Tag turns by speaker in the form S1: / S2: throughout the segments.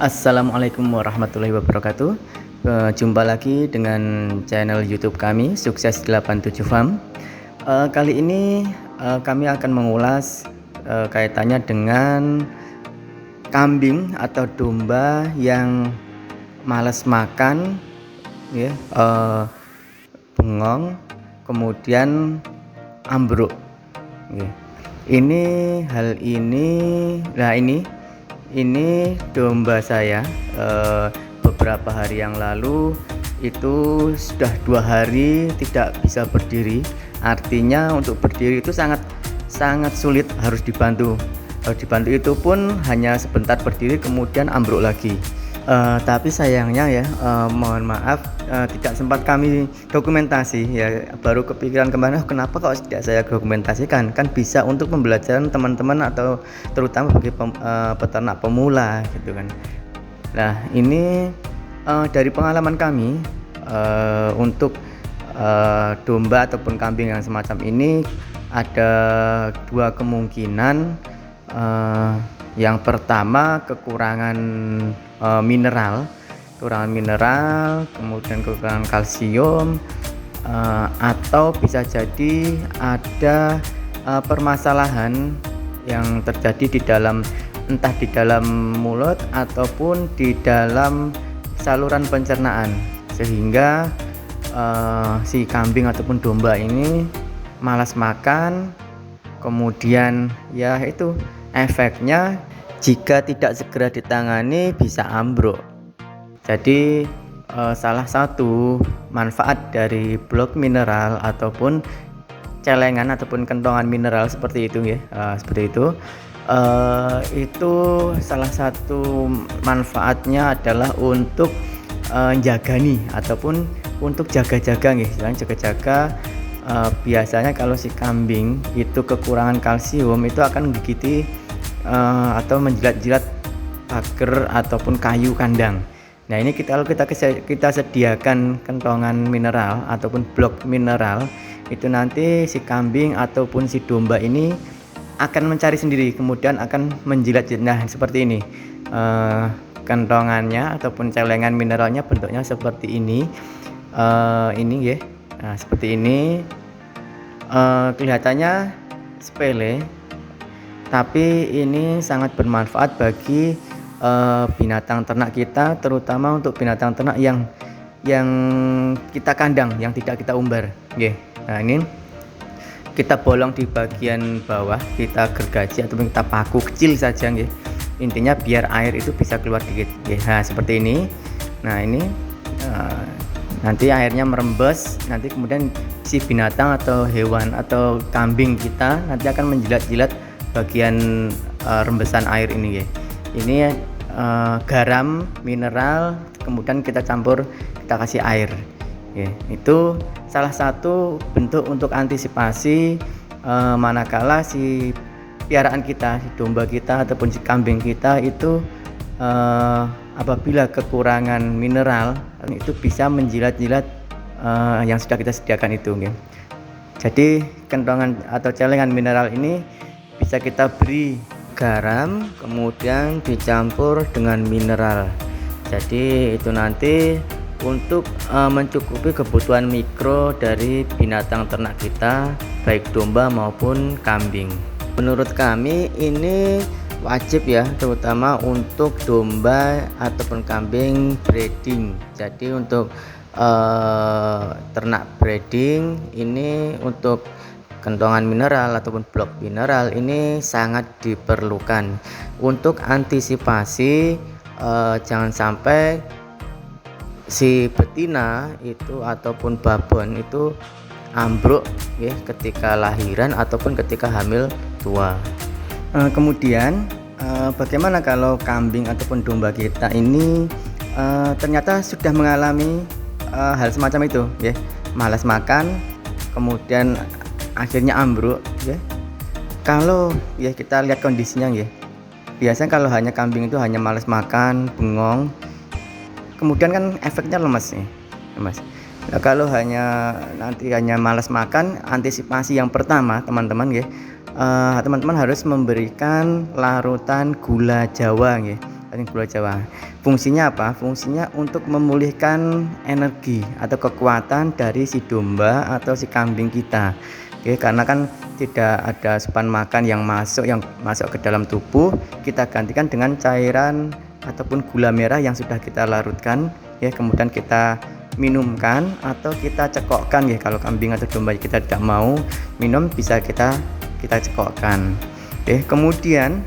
S1: Assalamualaikum warahmatullahi wabarakatuh. Jumpa lagi dengan channel YouTube kami Sukses 87 Farm. Kali ini kami akan mengulas kaitannya dengan kambing atau domba yang malas makan, ya, bengong, kemudian ambruk. Ya. Ini domba saya beberapa hari yang lalu itu sudah 2 hari tidak bisa berdiri. Artinya untuk berdiri itu sangat sulit, harus dibantu. Itu pun hanya sebentar berdiri kemudian ambruk lagi. Tapi sayangnya ya, mohon maaf, tidak sempat kami dokumentasi ya. Baru kepikiran kemarin, kenapa kok tidak saya dokumentasikan, kan bisa untuk pembelajaran teman-teman atau terutama bagi peternak pemula gitu kan. Nah ini dari pengalaman kami untuk domba ataupun kambing yang semacam ini ada 2 kemungkinan. Yang pertama kekurangan mineral, kemudian kekurangan kalsium, atau bisa jadi ada permasalahan yang terjadi di dalam, entah di dalam mulut ataupun di dalam saluran pencernaan, sehingga si kambing ataupun domba ini malas makan. Kemudian ya itu efeknya, jika tidak segera ditangani bisa ambruk. Jadi salah satu manfaat dari blok mineral ataupun celengan ataupun kentongan mineral seperti itu ya, itu salah satu manfaatnya adalah untuk jagani ataupun untuk jaga-jaga nih, jaga-jaga. Biasanya kalau si kambing itu kekurangan kalsium, itu akan menggigiti atau menjilat-jilat pagar ataupun kayu kandang. Nah ini kalau kita sediakan kentongan mineral ataupun blok mineral, itu nanti si kambing ataupun si domba ini akan mencari sendiri, kemudian akan menjilat-jilat. Nah seperti ini, kentongannya ataupun celengan mineralnya bentuknya seperti ini. Ini ya, nah seperti ini. Kelihatannya sepele, tapi ini sangat bermanfaat bagi binatang ternak kita, terutama untuk binatang ternak yang kita kandang, yang tidak kita umbar. Nah ini kita bolong di bagian bawah, kita gergaji ataupun kita paku kecil saja, intinya biar air itu bisa keluar dikit. Nah seperti ini. Nah ini nanti airnya merembes, nanti kemudian si binatang atau hewan atau kambing kita nanti akan menjilat-jilat bagian rembesan air ini ya. Ini garam mineral, kemudian kita campur, kita kasih air ya. Itu salah satu bentuk untuk antisipasi manakala si piaraan kita, si domba kita ataupun si kambing kita itu apabila kekurangan mineral, itu bisa menjilat-jilat yang sudah kita sediakan itu. Jadi kentongan atau celengan mineral ini bisa kita beri garam kemudian dicampur dengan mineral. Jadi itu nanti untuk mencukupi kebutuhan mikro dari binatang ternak kita, baik domba maupun kambing. Menurut kami ini wajib ya, terutama untuk domba ataupun kambing breeding. Jadi untuk ternak breeding ini, untuk kentongan mineral ataupun blok mineral ini sangat diperlukan untuk antisipasi jangan sampai si betina itu ataupun babon itu ambruk ya ketika lahiran ataupun ketika hamil tua. Kemudian bagaimana kalau kambing ataupun domba kita ini ternyata sudah mengalami hal semacam itu ya, malas makan kemudian akhirnya ambruk ya. Kalau ya kita lihat kondisinya ya, biasanya kalau hanya kambing itu hanya malas makan, bengong, kemudian kan efeknya lemas nih, lemas. Nah, kalau hanya malas makan, antisipasi yang pertama teman-teman ya, teman-teman harus memberikan larutan gula Jawa ya. Cacing Pulau Jawa. Fungsinya apa? Fungsinya untuk memulihkan energi atau kekuatan dari si domba atau si kambing kita. Oke, karena kan tidak ada asupan makan yang masuk ke dalam tubuh, kita gantikan dengan cairan ataupun gula merah yang sudah kita larutkan, ya, kemudian kita minumkan atau kita cekokkan, ya. Kalau kambing atau domba kita tidak mau minum, bisa kita cekokkan. Oke, kemudian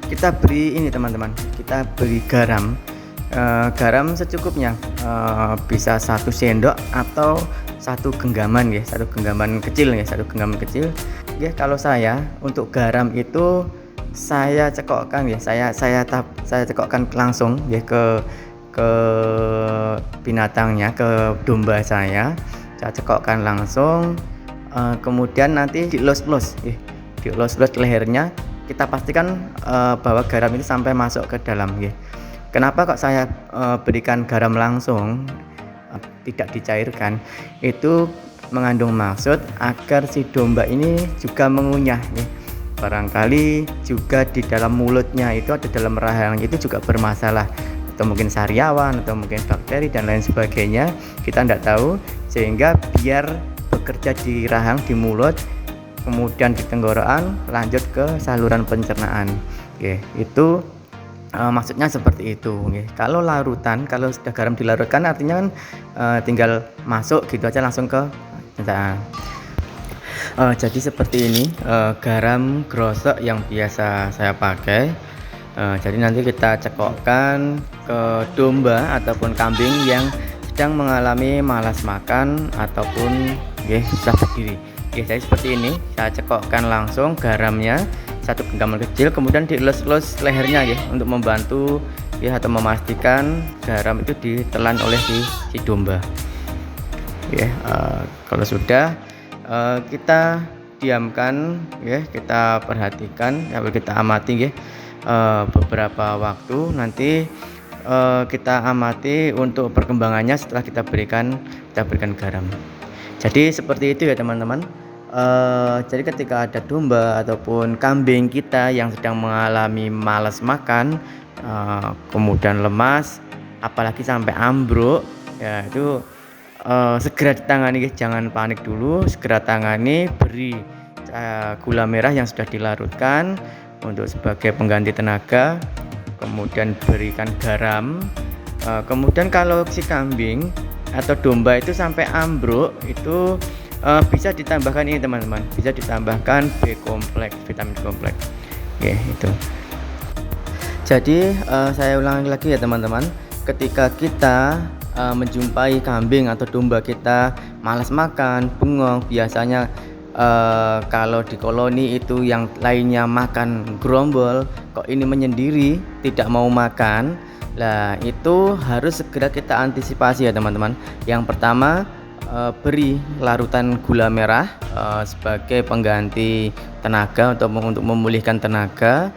S1: kita beri ini teman-teman, kita beri garam. Garam secukupnya, bisa 1 sendok atau 1 genggaman, ya, 1 genggaman kecil, ya, 1 genggaman kecil. Ya, kalau saya untuk garam itu saya cekokkan, ya, saya cekokkan langsung, ya, ke binatangnya, ke domba saya cekokkan langsung. Kemudian nanti dielus-elus, ya, dielus-elus lehernya. Kita pastikan bahwa garam itu sampai masuk ke dalam, ya. Kenapa kok saya berikan garam langsung, tidak dicairkan? Itu mengandung maksud agar si domba ini juga mengunyah, ya. Barangkali juga di dalam mulutnya itu, ada dalam rahang itu juga bermasalah, atau mungkin sariawan atau mungkin bakteri dan lain sebagainya, kita tidak tahu. Sehingga biar bekerja di rahang, di mulut, kemudian di tenggorokan, lanjut ke saluran pencernaan. Oke, itu maksudnya seperti itu, ya. Kalau larutan, kalau sudah garam dilarutkan, artinya kan tinggal masuk gitu aja langsung ke pencernaan. Jadi seperti ini garam grosok yang biasa saya pakai. Jadi nanti kita cekokkan ke domba ataupun kambing yang sedang mengalami malas makan ataupun susah berdiri. Jadi seperti ini, saya cekokkan langsung garamnya 1 genggaman kecil, kemudian dielus-elus lehernya, ya, untuk membantu, ya, atau memastikan garam itu ditelan oleh si domba. Ya, kalau sudah kita diamkan, ya, kita perhatikan, ya, kita amati, ya, beberapa waktu. Nanti kita amati untuk perkembangannya setelah kita berikan garam. Jadi seperti itu, ya, teman-teman. Jadi ketika ada domba ataupun kambing kita yang sedang mengalami malas makan, kemudian lemas, apalagi sampai ambruk, ya, itu segera ditangani, jangan panik dulu, segera tangani, beri gula merah yang sudah dilarutkan untuk sebagai pengganti tenaga, kemudian berikan garam. Kemudian kalau si kambing atau domba itu sampai ambruk, itu bisa ditambahkan ini, teman-teman, bisa ditambahkan B kompleks, vitamin kompleks. Oke, itu. Jadi saya ulangi lagi, ya, teman-teman, ketika kita menjumpai kambing atau domba kita malas makan, bengong, biasanya kalau di koloni itu yang lainnya makan gerombol, kok ini menyendiri tidak mau makan. Lah, itu harus segera kita antisipasi, ya, teman-teman. Yang pertama, beri larutan gula merah sebagai pengganti tenaga untuk memulihkan tenaga.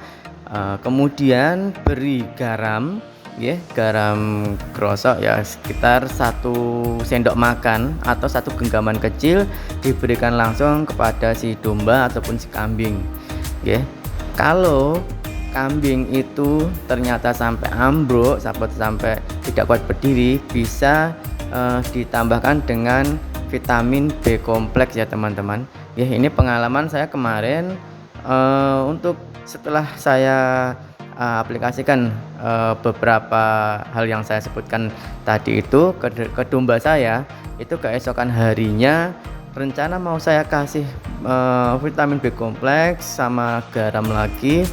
S1: Kemudian beri garam, ya, garam grosok, ya, sekitar 1 sendok makan atau 1 genggaman kecil, diberikan langsung kepada si domba ataupun si kambing, ya. Kalau kambing itu ternyata sampai ambruk, sampai tidak kuat berdiri, bisa ditambahkan dengan vitamin B kompleks, ya, teman-teman. Ya, ini pengalaman saya kemarin, untuk setelah saya aplikasikan beberapa hal yang saya sebutkan tadi itu ke domba saya, itu keesokan harinya rencana mau saya kasih vitamin B kompleks sama garam lagi.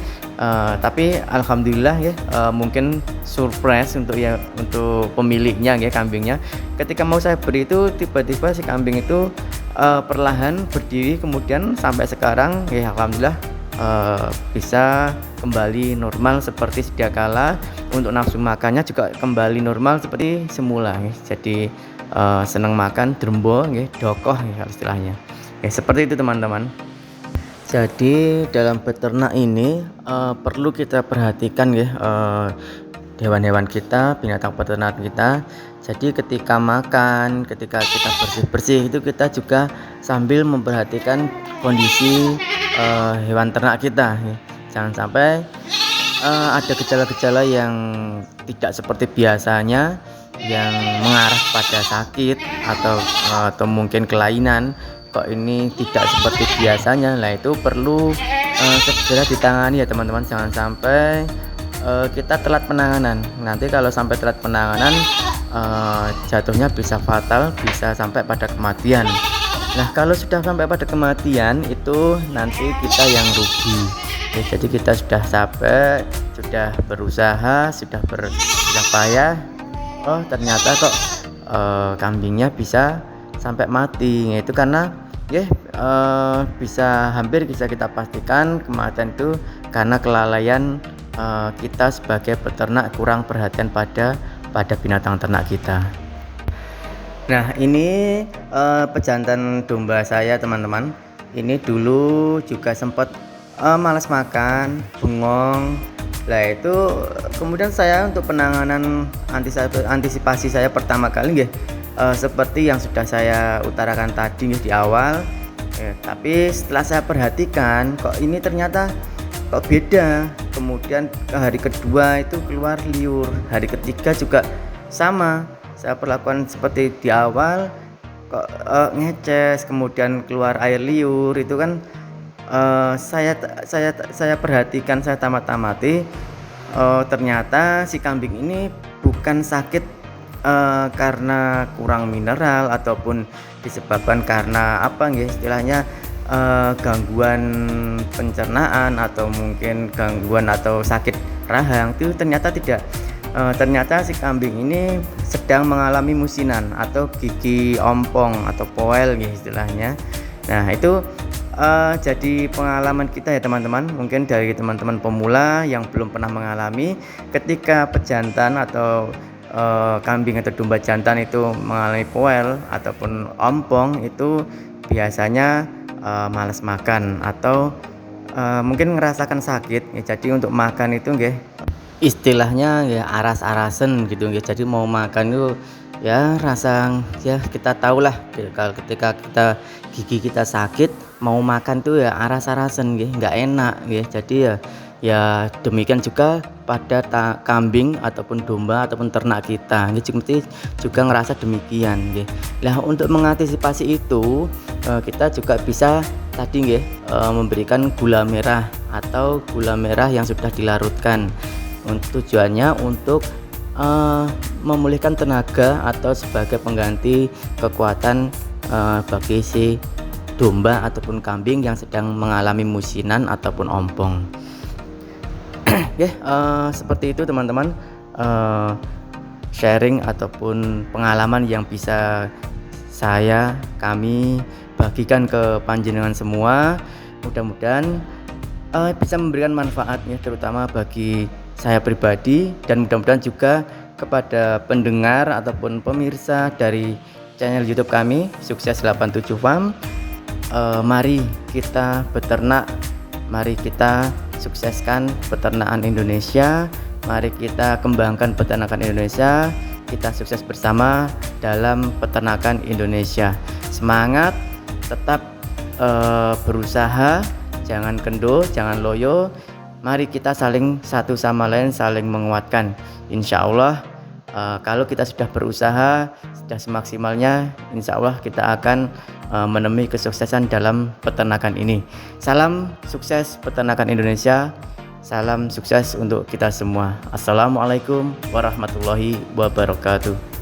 S1: Tapi alhamdulillah, ya, mungkin surprise untuk pemiliknya, ya, kambingnya. Ketika mau saya beri itu, tiba-tiba si kambing itu perlahan berdiri, kemudian sampai sekarang, ya, alhamdulillah bisa kembali normal seperti sedia kala. Untuk nafsu makannya juga kembali normal seperti semula, ya. Jadi senang makan, drembo, ya, dokoh, ya, istilahnya. Ya, seperti itu, teman-teman. Jadi dalam beternak ini perlu kita perhatikan, ya, hewan-hewan kita, binatang peternak kita. Jadi ketika makan, ketika kita bersih-bersih, itu kita juga sambil memperhatikan kondisi hewan ternak kita, ya. Jangan sampai ada gejala-gejala yang tidak seperti biasanya, yang mengarah pada sakit atau mungkin kelainan, kok ini tidak seperti biasanya. Nah, itu perlu segera ditangani ya teman-teman, jangan sampai kita telat penanganan. Nanti kalau sampai telat penanganan, jatuhnya bisa fatal, bisa sampai pada kematian. Nah, kalau sudah sampai pada kematian itu nanti kita yang rugi. Ya, jadi kita sudah capek, sudah berusaha, sudah bersusah payah, oh ternyata kok kambingnya bisa sampai mati. Itu karena ya hampir bisa kita pastikan kematian itu karena kelalaian kita sebagai peternak, kurang perhatian pada binatang ternak kita. Nah, ini pejantan domba saya teman-teman. Ini dulu juga sempat malas makan, bengong. Nah, itu kemudian saya untuk penanganan antisipasi saya pertama kali seperti yang sudah saya utarakan tadi di awal. Tapi setelah saya perhatikan, kok ini ternyata kok beda. Kemudian hari kedua itu keluar liur, hari ketiga juga sama. Saya perlakukan seperti di awal, kok ngeces, kemudian keluar air liur. Itu kan saya perhatikan, saya tamat-tamati, ternyata si kambing ini bukan sakit karena kurang mineral ataupun disebabkan karena apa istilahnya gangguan pencernaan atau mungkin gangguan atau sakit rahang. Itu ternyata tidak. Ternyata si kambing ini sedang mengalami musinan atau gigi ompong atau poel istilahnya. Nah, itu jadi pengalaman kita ya teman-teman. Mungkin dari teman-teman pemula yang belum pernah mengalami, ketika pejantan atau kambing atau domba jantan itu mengalami poel ataupun ompong, itu biasanya malas makan atau mungkin ngerasakan sakit ya. Jadi untuk makan itu istilahnya ya aras-arasen gitu ya. Jadi mau makan itu ya rasa ya kita tahulah kalau ketika gigi kita sakit mau makan tuh ya aras-arasen nggak enak Jadi ya demikian juga pada kambing ataupun domba ataupun ternak kita juga ngerasa demikian Nah, untuk mengantisipasi itu kita juga bisa tadi memberikan gula merah atau gula merah yang sudah dilarutkan. Tujuannya untuk memulihkan tenaga atau sebagai pengganti kekuatan bagi si domba ataupun kambing yang sedang mengalami musinan ataupun ompong. Seperti itu teman-teman, sharing ataupun pengalaman yang bisa kami bagikan ke panjenengan semua. Mudah-mudahan bisa memberikan manfaat terutama bagi saya pribadi, dan mudah-mudahan juga kepada pendengar ataupun pemirsa dari channel YouTube kami Sukses 87 Farm. Mari kita beternak, mari kita sukseskan peternakan Indonesia, mari kita kembangkan peternakan Indonesia, kita sukses bersama dalam peternakan Indonesia. Semangat, tetap berusaha, jangan kendor, jangan loyo. Mari kita saling satu sama lain saling menguatkan. Insya Allah kalau kita sudah berusaha sudah semaksimalnya, insya Allah kita akan menemui kesuksesan dalam peternakan ini. Salam sukses peternakan Indonesia, salam sukses untuk kita semua. Assalamualaikum warahmatullahi wabarakatuh.